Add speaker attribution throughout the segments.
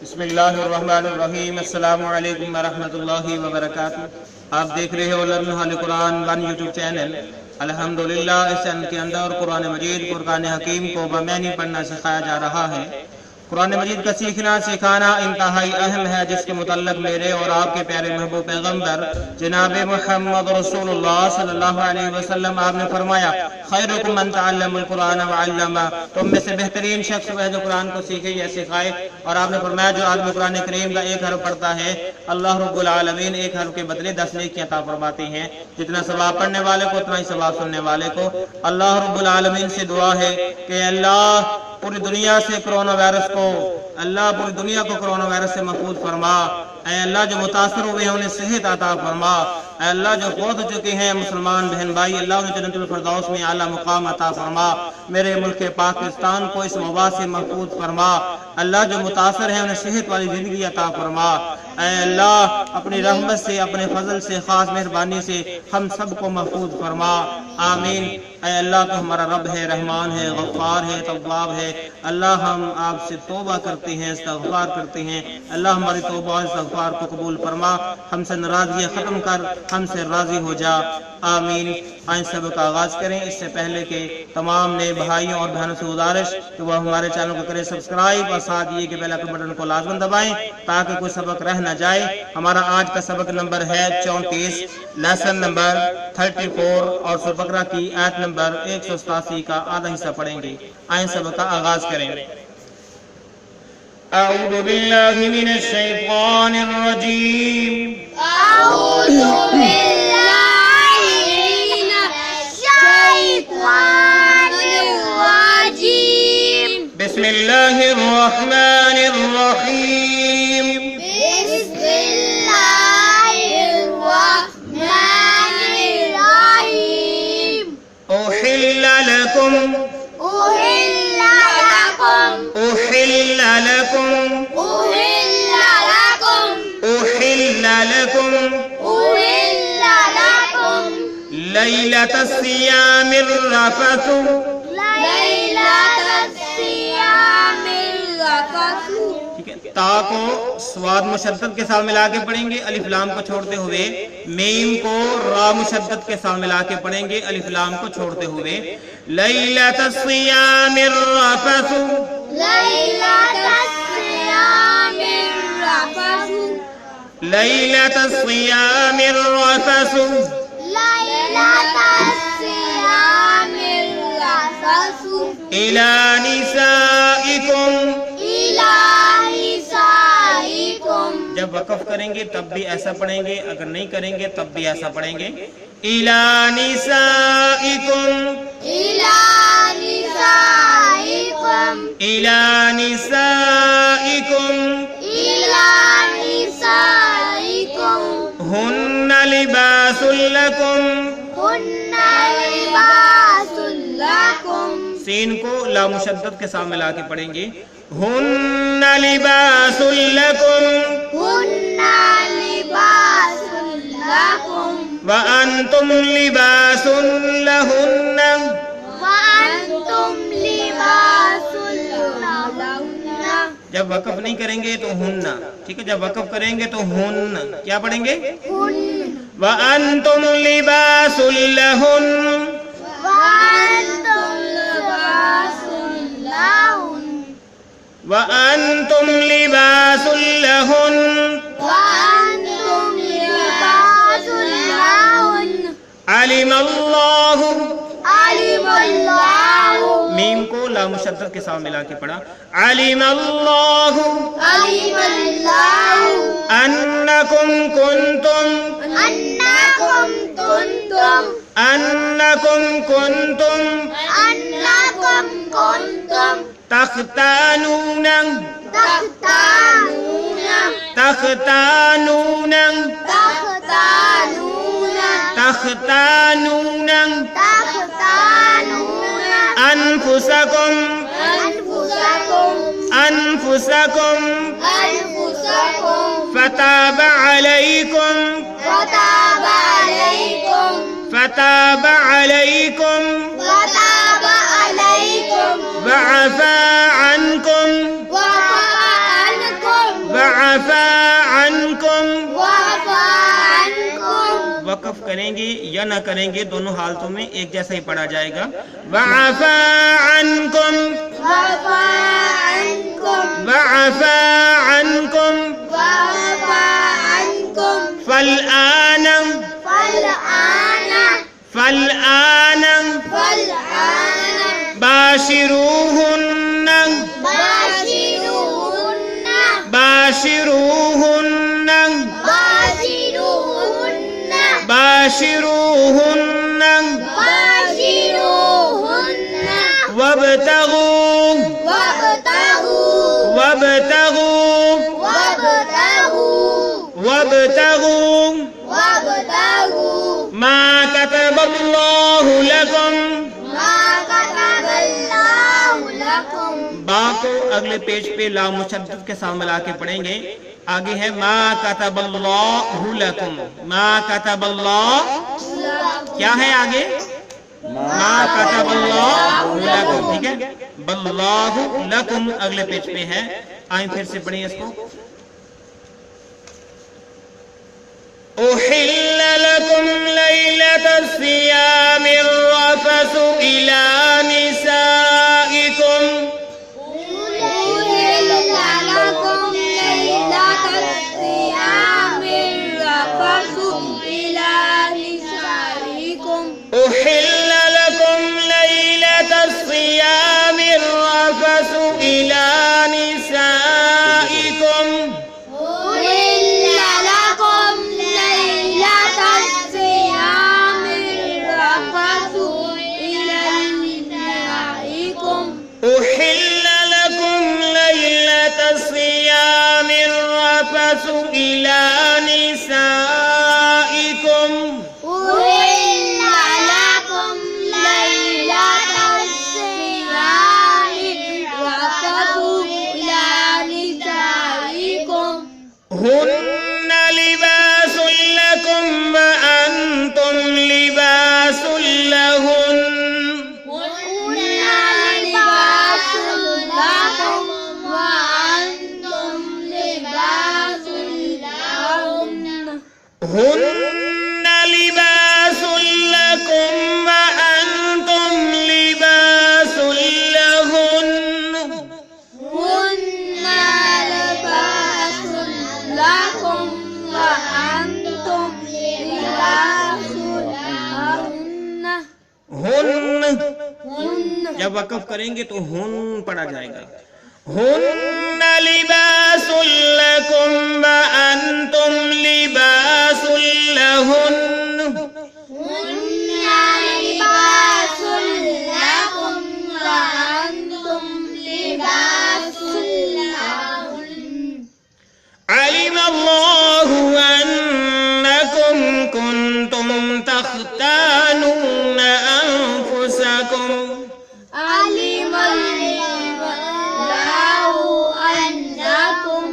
Speaker 1: بسم اللہ الرحمن الرحیم۔ السلام علیکم ورحمت اللہ وبرکاتہ۔ آپ دیکھ رہے ہو لرن قرآن 1 یوٹیوب چینل۔ الحمدللہ اس چینل کے اندر قرآن مجید قرآن حکیم کو بمعنی پڑھنا سکھایا جا رہا ہے۔ قرآن مجید کا سیکھنا سکھانا انتہائی اہم ہے، جس کے متعلق میرے اور آپ کے پیارے محبوب پیغمبر جناب محمد رسول اللہ صلی اللہ علیہ وسلم آپ نے فرمایا خیرکم من تعلم القرآن وعلمہ، تم میں سے بہترین شخص وہ ہے جو قرآن کو سیکھے یا سکھائے۔ اور آپ نے فرمایا جو آدمی قرآن کریم کا ایک حرف پڑھتا ہے اللہ رب العالمین ایک حرف کے بدلے 10 نیکیاں عطا فرماتے ہیں۔ جتنا ثواب پڑھنے والے کو اتنا ہی ثواب سننے والے کو۔ اللہ رب العالمین سے دعا ہے کہ اللہ پوری دنیا سے کرونا وائرس کو پوری دنیا کو کرونا وائرس سے محفوظ فرما۔ اے اللہ جو متاثر ہوئے ہیں انہیں صحت عطا فرما۔ اے اللہ جو فوت ہو چکے ہیں مسلمان بہن بھائی، اللہ انہیں جنت الفردوس میں اعلیٰ مقام عطا فرما۔ میرے ملک پاکستان کو اس وبا سے محفوظ فرما۔ اللہ جو متاثر ہیں انہیں صحت والی زندگی عطا فرما۔ اے اللہ اپنی رحمت سے اپنے فضل سے خاص مہربانی سے ہم سب کو محفوظ فرما، آمین۔ اے اللہ تو ہمارا رب ہے، رحمان ہے، غفار ہے، تواب ہے۔ اللہ ہم آپ سے توبہ کرتے ہیں، استغفار کرتے ہیں۔ اللہ ہماری توبہ اور استغفار کو قبول فرما، ہم سے ناراضگیاں ختم کر، ہم سے راضی ہو جا، آمین۔ آئیں سبق کا آغاز کریں۔ اس سے پہلے کہ تمام نئے بھائیوں اور بہنوں سے گزارش کہ وہ ہمارے چینل کو کریں سبسکرائب، اور ساتھ یہ کہ بیل آئیکن بٹن کو لازم دبائیں تاکہ کوئی سبق رہ نہ جائے۔ ہمارا آج کا سبق نمبر ہے 34، لیسن نمبر 34، اور سورہ بقرہ کی آیت نمبر 187 کا آدھا حصہ پڑھیں گے۔ آئیں سبق کا آغاز کریں۔ اعوذ باللہ من الشیطان الرجیم،
Speaker 2: أعوذ بالله من الشيطان الرجيم،
Speaker 1: بسم اللہ الرحمن الرحیم،
Speaker 2: بسم الله الرحمن الرحيم،
Speaker 1: احل لکم
Speaker 2: أحل لكم
Speaker 1: احل لکم
Speaker 2: أحل لكم
Speaker 1: احل لکم
Speaker 2: أحل لكم
Speaker 1: لیلۃ الصیام الرفث،
Speaker 2: ليلة الصيام الرفث،
Speaker 1: ٹھیک ہے، تا کو سواد مشدد کے ساتھ ملا کے پڑھیں گے، الف لام کو چھوڑتے ہوئے۔ میم کو را مشدد کے ساتھ ملا کے پڑھیں گے، الف لام کو چھوڑتے ہوئے۔ لیلۃ الصیام الرفث،
Speaker 2: ليلة الصيام الرفث،
Speaker 1: لیلۃ الصیام الرفث
Speaker 2: ليلة الصيام الرفث
Speaker 1: الی نسائکم،
Speaker 2: إلى نسائكم،
Speaker 1: جب وقف کریں گے تب بھی ایسا پڑھیں گے، اگر نہیں کریں گے تب بھی ایسا پڑھیں گے۔ الی نسائکم،
Speaker 2: إلى نسائكم،
Speaker 1: الی نسائکم
Speaker 2: إلى نسائكم،
Speaker 1: ہن لباس لکم،
Speaker 2: هن لباس لكم،
Speaker 1: سین کو لا مشدد کے ساتھ ملا کے پڑھیں گے، ہن لباس لکم
Speaker 2: هن لباس لكم،
Speaker 1: وانتم لباس لہن،
Speaker 2: وأنتم لباس لهن،
Speaker 1: جب وقف نہیں کریں گے تو ہن، ٹھیک ہے، جب وقف کریں گے تو ہن کیا پڑھیں گے؟
Speaker 2: هن،
Speaker 1: وانتم لباس لہن،
Speaker 2: وأنتم لباس لهن،
Speaker 1: وانتم لباس لہن
Speaker 2: وأنتم لباس لهن،
Speaker 1: علم اللہ،
Speaker 2: علم الله،
Speaker 1: میم کو لا مشدد کے ساتھ ملا کے پڑھا، علم اللہ
Speaker 2: علم الله
Speaker 1: انکم کنتم
Speaker 2: أنكم كنتم
Speaker 1: انکم کنتم
Speaker 2: أنكم كنتم
Speaker 1: تختانون
Speaker 2: تختانون
Speaker 1: تختانون
Speaker 2: تختانون
Speaker 1: تختانون
Speaker 2: تختانون
Speaker 1: انفسکم
Speaker 2: أنفسكم
Speaker 1: انفسکم
Speaker 2: أنفسكم
Speaker 1: فتاب علیکم
Speaker 2: فتاب عليكم
Speaker 1: فتاب علیکم
Speaker 2: فتاب عليكم
Speaker 1: وعفا عنکم
Speaker 2: وعفى عنكم
Speaker 1: وقف کریں گے یا نہ کریں گے دونوں حالتوں میں ایک جیسا ہی پڑھا جائے گا. وعفا عنکم
Speaker 2: وعفا عنکم
Speaker 1: وعفا عنکم
Speaker 2: وعفا عنکم
Speaker 1: فالآن
Speaker 2: فالآن
Speaker 1: باشروهن باشروهن باشروهن وابتغوا ما كتب الله لكم. با کو اگلے پیج پہ لا مشدد کے ساتھ ملا کے پڑھیں گے. آگے ہے ما كتب الله لكم. ما كتب الله کیا ہے آگے؟ ما كتب الله لكم. ٹھیک ہے، باللہ لکم اگلے پیج پہ ہے. آئیں پھر سے پڑھیں اس کو. أحل لكم ليلة الصيام الرفث إلى نسائكم.
Speaker 2: أحل لكم ليلة الصيام الرفث إلى نسائكم.
Speaker 1: أحل لكم ليلة الصيام الرفث إلى نسائكم. أحل لكم ليلة الصيام الرفث إلى نسائكم.
Speaker 2: أحل لكم ليلة الصيام الرفث إلى نسائكم.
Speaker 1: هن لباس لكم وأنتم لباس لهن. هن لباس لكم وأنتم لباس لهن.
Speaker 2: هن لباس لكم وأنتم لباس لهن.
Speaker 1: هن
Speaker 2: هن
Speaker 1: جب وقف کریں گے تو ہن پڑھا جائے گا. هن لباس لكم وأنتم لباس لهن.
Speaker 2: هن لباس لكم وأنتم لباس لهن.
Speaker 1: علم الله أنكم كنتم تختانون أنفسكم.
Speaker 2: علم الله أنكم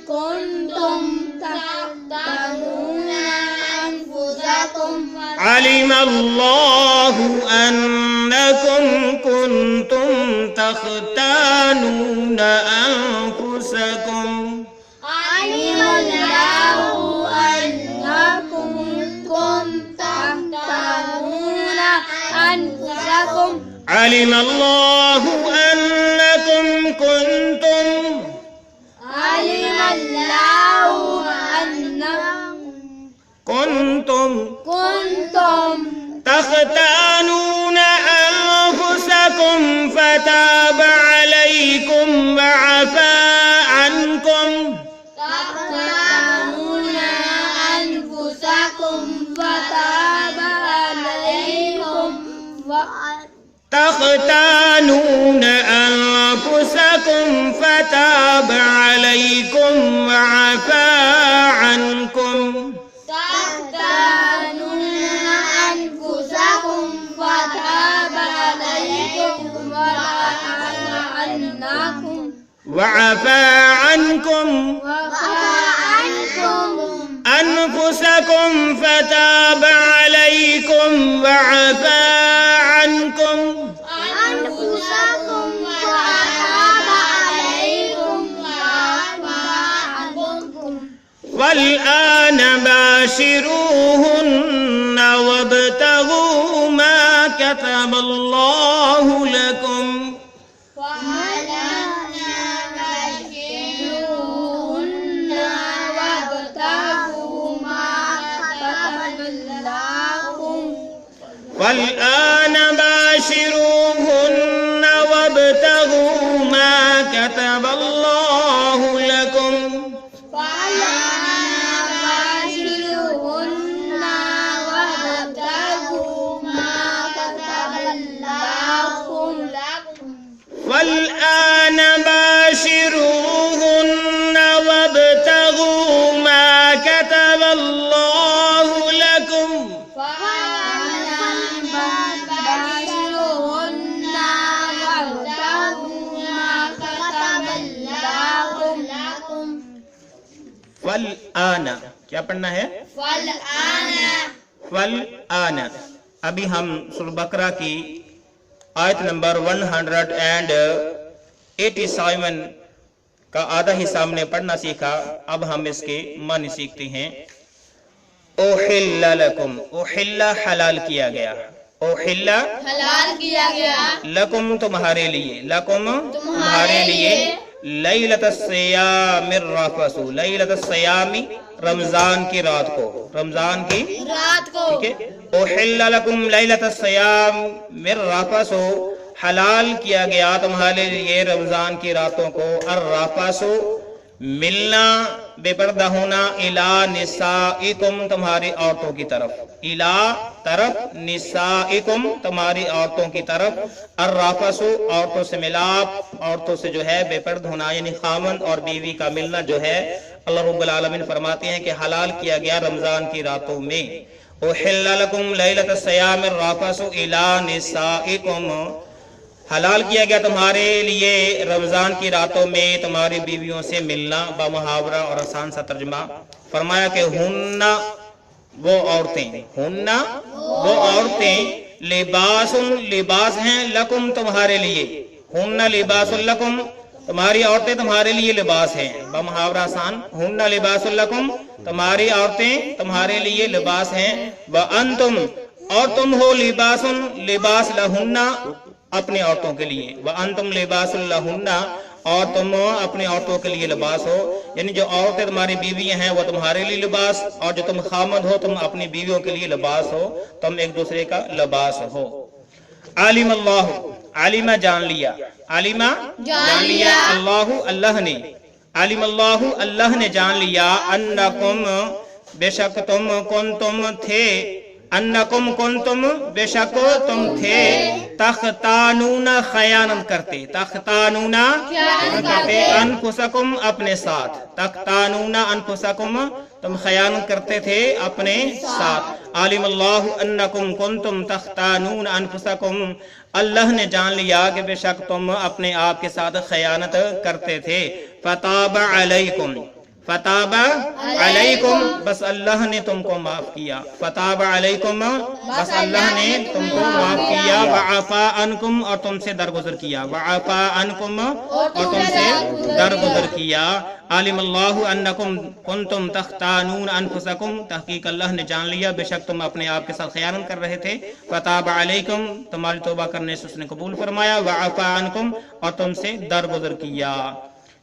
Speaker 2: كنتم تختانون أنفسكم.
Speaker 1: علم الله أنكم كنتم تختانون أنفسكم.
Speaker 2: علم الله أنكم كنتم تختانون أنفسكم.
Speaker 1: علم الله أنكم كنتم
Speaker 2: علم الله أنكم كنتم
Speaker 1: تختانون أنفسكم فتاب عليكم وعفى عنكم.
Speaker 2: تختانون أنفسكم فتاب عليكم
Speaker 1: تختانون أنفسكم فتاب عليكم وعفى عنكم.
Speaker 2: تختانون أنفسكم فتاب عليكم
Speaker 1: وعفى عنكم أنفسكم فتاب عليكم وعفى عنكم. والآن باشروهن وابتغوا ما كتب الله لكم والآن باشروهن وابتغوا ما كتب الله لكم والآن باشروهن وابتغوا ما كتب الله لكم والآن کیا پڑھنا ہے؟ والآن. ابھی ہم سورہ بقرہ کی آیت نمبر 187 کا آدھا حصہ ہم نے پڑھنا سیکھا. اب ہم اس کے معنی سیکھتے ہیں. احل لکم، احل حلال کیا گیا، احل
Speaker 2: حلال کیا گیا
Speaker 1: لکم تمہارے لیے، لکم تمہارے لیے، لیلۃ الصیام الرفث، لیلۃ الصیام رمضان کی رات کو، رمضان کی
Speaker 2: رات کو،
Speaker 1: ٹھیک ہے. احل لکم لیلۃ الصیام الرفث، حلال کیا گیا تمہارے لیے رمضان کی راتوں کو، الرفث ملنا، بے پردہ ہونا، الی نسائکم تمہاری عورتوں کی طرف، الی طرف، نسائکم تمہاری عورتوں کی طرف، الرفث عورتوں سے ملاپ، عورتوں سے جو ہے بے پردہ ہونا، یعنی خامند اور بیوی کا ملنا جو ہے اللہ رب العالمین فرماتے ہیں کہ حلال کیا گیا رمضان کی راتوں میں. احل لکم لیلۃ الصیام الرفث الی نسائکم، حلال کیا گیا تمہارے لیے رمضان کی راتوں میں تمہاری بیویوں سے ملنا. بمحاورہ اور آسان سا ترجمہ فرمایا کہ ہن وہ عورتیں، ہن وہ عورتیں، لباس لباس ہیں، لکم تمہارے لیے، ہن لباس لکم تمہاری عورتیں تمہارے لیے لباس ہیں. بمحاورہ آسان، ہن لباس لکم تمہاری عورتیں تمہارے لیے لباس ہیں. وانتم اور تم ہو لباس لباس لہن اپنی عورتوں کے لیے، وانتم لباس لہن اور تم اپنی عورتوں کے لیے لباس ہو، یعنی جو عورتیں تمہاری بیویاں ہیں وہ تمہارے لیے لباس، اور جو تم خامد ہو تم اپنی بیویوں کے لیے لباس ہو، تم ایک دوسرے کا لباس ہو. عالم اللہ، عالمہ جان لیا، عالمہ جان لیا، اللہ اللہ نے، عالم اللہ اللہ نے جان لیا، انکم بے شک تم کنتم تھے، انکم کنتم بے شک تم تھے، تختانون خیانت کرتے، تختانون کرتے، انفسکم اپنے ساتھ، تختانون انفسکم تم خیانت کرتے تھے اپنے ساتھ. عالم اللہ انکم کنتم تختانون انفسکم، اللہ نے جان لیا کہ بے شک تم اپنے آپ کے ساتھ خیانت کرتے تھے. فتاب علیکم، فتاب علیکم بس اللہ نے تم کو معاف کیا، فتاب علیکم بس اللہ نے تم کو معاف کیا. وعفا عنکم اور تم سے درگزر کیا، وعفا عنکم اور تم سے درگزر کیا. عالم اللہ انکم کنتم تختانون انفسکم، تحقیق اللہ نے جان لیا بے شک تم اپنے آپ کے ساتھ خیانت کر رہے تھے. فتاب علیکم تمہاری توبہ کرنے سے اس نے قبول فرمایا. وعفا عنکم اور تم سے درگزر کیا.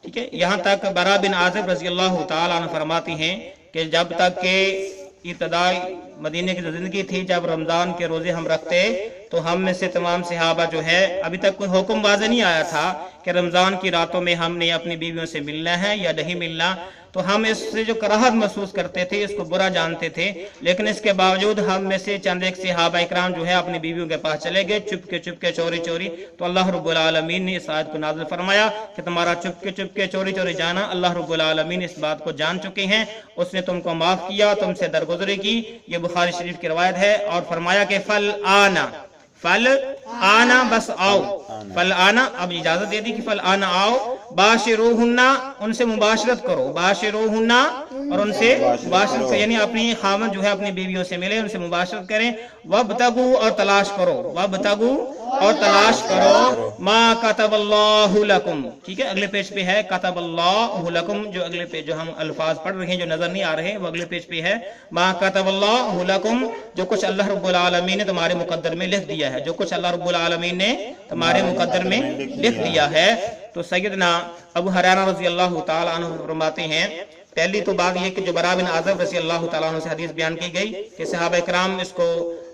Speaker 1: ٹھیک ہے، یہاں تک براء بن عازب رضی اللہ تعالیٰ عنہ فرماتی ہیں کہ جب تک کہ ابتدائی مدینے کی زندگی تھی، جب رمضان کے روزے ہم رکھتے تو ہم میں سے تمام صحابہ جو ہے، ابھی تک کوئی حکم واضح نہیں آیا تھا کہ رمضان کی راتوں میں ہم نے اپنی بیویوں سے ملنا ہے یا نہیں ملنا، تو ہم اس سے جو کراہت محسوس کرتے تھے، اس کو برا جانتے تھے. لیکن اس کے باوجود ہم میں سے چند ایک صحابہ اکرام جو ہے اپنی بیویوں کے پاس چلے گئے، چپ کے چوری چوری. تو اللہ رب العالمین نے اس آیت کو نازل فرمایا کہ تمہارا چپ کے چوری چوری جانا اللہ رب العالمین اس بات کو جان چکے ہیں، اس نے تم کو معاف کیا، تم سے درگزری کی. یہ بخاری شریف کی روایت ہے. اور فرمایا کہ فل آنا بس آؤ، فل آنا اب اجازت دے دی کہ فل آنا آؤ، باشروہن ان سے مباشرت کرو، باشروہن اور ان سے مباشرت کرو، یعنی اپنی خامد جو ہے اپنی بیویوں سے ملے، ان سے مباشرت کریں. وابتغوا اور تلاش کرو، وابتغوا اور تلاش کرو ما کتب اللہ لکم. ٹھیک ہے, اگلے پیج پہ ہے کتب اللہ لکم, جو اگلے پیج جو ہم الفاظ پڑھ رہے ہیں جو نظر نہیں آ رہے ہیں وہ اگلے پیج پہ ہے ما کتب اللہ لکم, جو کچھ اللہ رب العالمین نے تمہارے مقدر میں لکھ دیا ہے, جو کچھ اللہ رب العالمین نے تمہارے مقدر میں لکھ دیا ہے. تو سیدنا ابو ہریرہ رضی اللہ تعالیٰ عنہ فرماتے ہیں, پہلی تو بات یہ کہ جو براء بن عازب رضی اللہ تعالیٰ عنہ سے حدیث بیان کی گئی کہ صحابہ کرام اس کو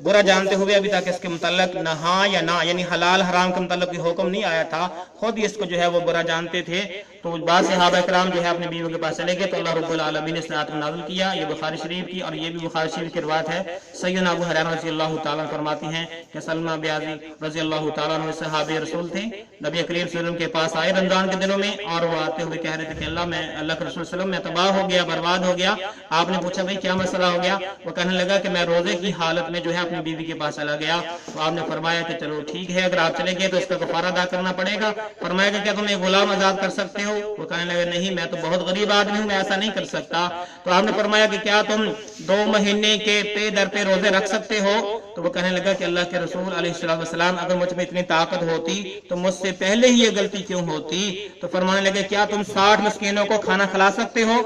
Speaker 1: برا جانتے ہوئے ابھی تک اس کے متعلق نہ ہاں یا نہ یعنی حلال حرام کے متعلق کوئی حکم نہیں آیا تھا, خود ہی اس کو جو ہے وہ برا جانتے تھے. تو بعض صحابہ کرام جو ہے اپنے بیویوں کے پاس چلے گئے تو اللہ رب العالمین نے اس آیت کو نازل کیا. یہ بخاری شریف کی اور یہ بھی بخاری شریف کی روایت ہے. سیدنا ابو ہریرہ رضی اللہ تعالیٰ عنہ فرماتے ہیں کہ سلمہ بیازی رضی اللہ تعالیٰ عنہ صحابہ رسول تھے, نبی کریم صلی اللہ علیہ وسلم کے پاس آئے رمضان کے دنوں میں اور وہ آتے ہوئے کہہ رہے تھے کہ اللہ کے رسول صلی اللہ علیہ وسلم میں تباہ ہو گیا, برباد ہو گیا. آپ نے پوچھا بھائی کیا مسئلہ ہو گیا؟ وہ کہنے لگا کہ میں روزے کی حالت میں جو ہے اپنی بیوی کے پاس چلا گیا. تو آپ نے فرمایا کہ چلو ٹھیک ہے, اگر آپ چلے گئے تو اس کا کفارہ ادا کرنا پڑے گا. فرمایا کہ کیا تم ایک غلام آزاد کر سکتے ہو؟ وہ کہنے لگا نہیں, میں تو بہت غریب آدمی ہوں, میں ایسا نہیں کر سکتا. تو آپ نے فرمایا کہ کیا تم 2 مہینے کے پے در پہ روزے رکھ سکتے ہو؟ تو وہ کہنے لگا کہ اللہ کے رسول علیہ السلام اگر مجھ میں اتنی طاقت ہوتی تو مجھ سے پہلے ہی یہ غلطی کیوں ہوتی؟ تو فرمانے لگے کیا تم 60 مسکینوں کو کھانا کھلا سکتے ہو؟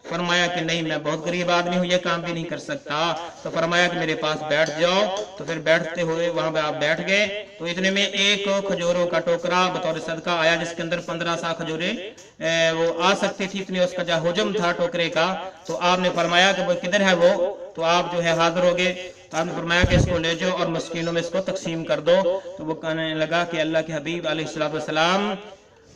Speaker 1: فرمایا کہ نہیں, میں بہت غریب آدمی ہوں, یہ کام بھی نہیں کر سکتا. تو فرمایا کہ میرے پاس بیٹھ جاؤ. تو پھر بیٹھتے ہوئے وہاں پہ آپ بیٹھ گئے. تو اتنے میں ایک کھجوروں کا ٹوکرا بطور صدقہ آیا جس کے اندر 15 سا کھجوریں وہ آ سکتی تھی, اتنی اس کا جو حجم تھا ٹوکرے کا. تو آپ نے فرمایا کہ وہ کدھر ہے وہ؟ تو آپ جو ہے حاضر ہو گئے. تو آپ نے فرمایا کہ اس کو لے جاؤ اور مسکینوں میں اس کو تقسیم کر دو. تو وہ کہنے لگا کہ اللہ کے حبیب علیہ السلام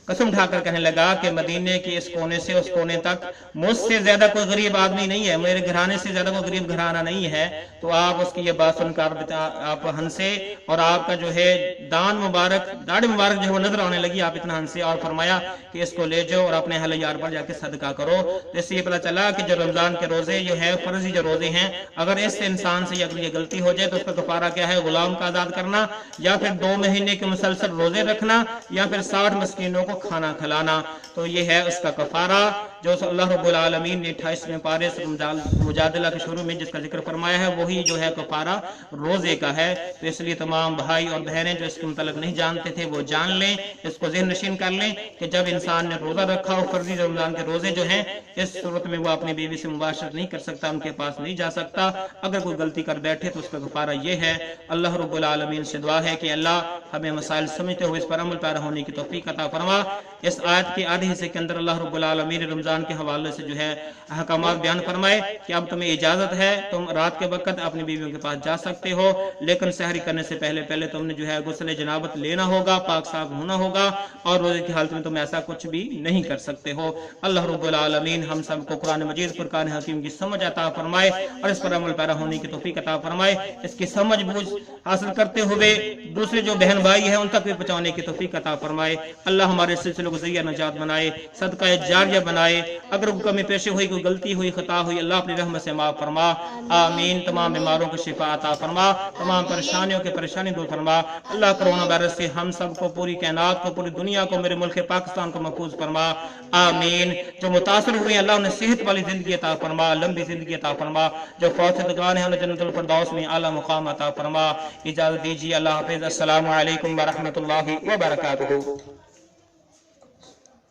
Speaker 1: قسم اٹھا کر کہنے لگا کہ مدینے کے اس کونے سے اس کونے تک مجھ سے زیادہ کوئی غریب آدمی نہیں ہے, میرے گھرانے سے زیادہ کوئی غریب گھرانہ نہیں ہے. تو آپ اس کی یہ بات سن کر آپ ہنسے اور آپ کا جو ہے دان مبارک داڑھی مبارک جو ہے وہ نظر آنے لگی. آپ اتنا ہنسے اور فرمایا کہ اس کو لے جاؤ اور اپنے اہل یار پر جا کے صدقہ کرو. تو اس سے یہ پتہ چلا کہ جو رمضان کے روزے جو ہے فرضی جو روزے ہیں, اگر اس انسان سے اگر یہ غلطی ہو جائے تو اس کا کفارہ کیا ہے؟ غلام کا آزاد کرنا, یا پھر 2 مہینے کے مسلسل روزے رکھنا, یا پھر 60 مسکینوں کو کھانا کھلانا. تو یہ ہے اس کا کفارہ جو اللہ رب العالمین نے 28ویں پارے سے مجادلہ کے شروع میں جس کا ذکر فرمایا ہے, وہی جو ہے کفارہ روزے کا ہے. تو اس لیے تمام بھائی اور بہنیں جو اس کے متعلق نہیں جانتے تھے وہ جان لیں, اس کو ذہن نشین کر لیں کہ جب انسان نے روزہ رکھا ہو, فرضی رمضان کے روزے جو ہیں, اس صورت میں وہ اپنی بیوی سے مباشرت نہیں کر سکتا, ان کے پاس نہیں جا سکتا. اگر کوئی غلطی کر بیٹھے تو اس کا کفارہ یہ ہے. اللہ رب العالمین سے دعا ہے کہ اللہ ہمیں مسائل سمجھتے ہوئے اس پر عمل پیرا ہونے کی توفیق عطا فرما. اس آیت کے آدھے حصے کے اندر اللہ رب العالمین رمضان کے حوالے سے جو ہے احکامات بیان فرمائے کہ اب تمہیں اجازت ہے, تم رات کے وقت اپنی بیویوں کے پاس جا سکتے ہو, لیکن سحری کرنے سے پہلے تم نے جو ہے غسل جنابت لینا ہوگا, پاک صاف ہونا ہوگا, اور روزے کی حالت میں تم ایسا کچھ بھی نہیں کر سکتے ہو. اللہ رب العالمین ہم سب کو قرآن مجید فرقان حکیم کی سمجھ عطا فرمائے اور اس پر عمل پیرا ہونے کی توفیق عطا فرمائے. اس کی سمجھ بوجھ حاصل کرتے ہوئے دوسرے جو بہن بھائی ہیں ان تک بھی پہنچانے کی توفیق عطا فرمائے. اللہ ہمارے سلسلے کو ذریعہ نجات بنائے, صدقہ جاریہ بنائے. اگر کوئی کمی پیشی ہوئی, کوئی غلطی ہوئی, خطا ہوئی, اللہ اپنی رحمت سے معاف فرما. آمین. تمام بیماروں کو شفا عطا فرما, تمام پریشانیوں کے پریشانی دور فرما. اللہ کرونا وائرس سے ہم سب کو, پوری کائنات کو, پوری دنیا کو, میرے ملک پاکستان کو محفوظ فرما. آمین. جو متاثر ہوئے اللہ انہیں صحت والی زندگی عطا فرما, لمبی زندگی عطا فرما. جو فوت شدگان ہیں انہیں جنت الفردوس میں اعلیٰ مقام عطا فرما. اجازت دیجیے, اللہ حافظ. السلام علیکم ورحمۃ اللہ وبرکاتہ.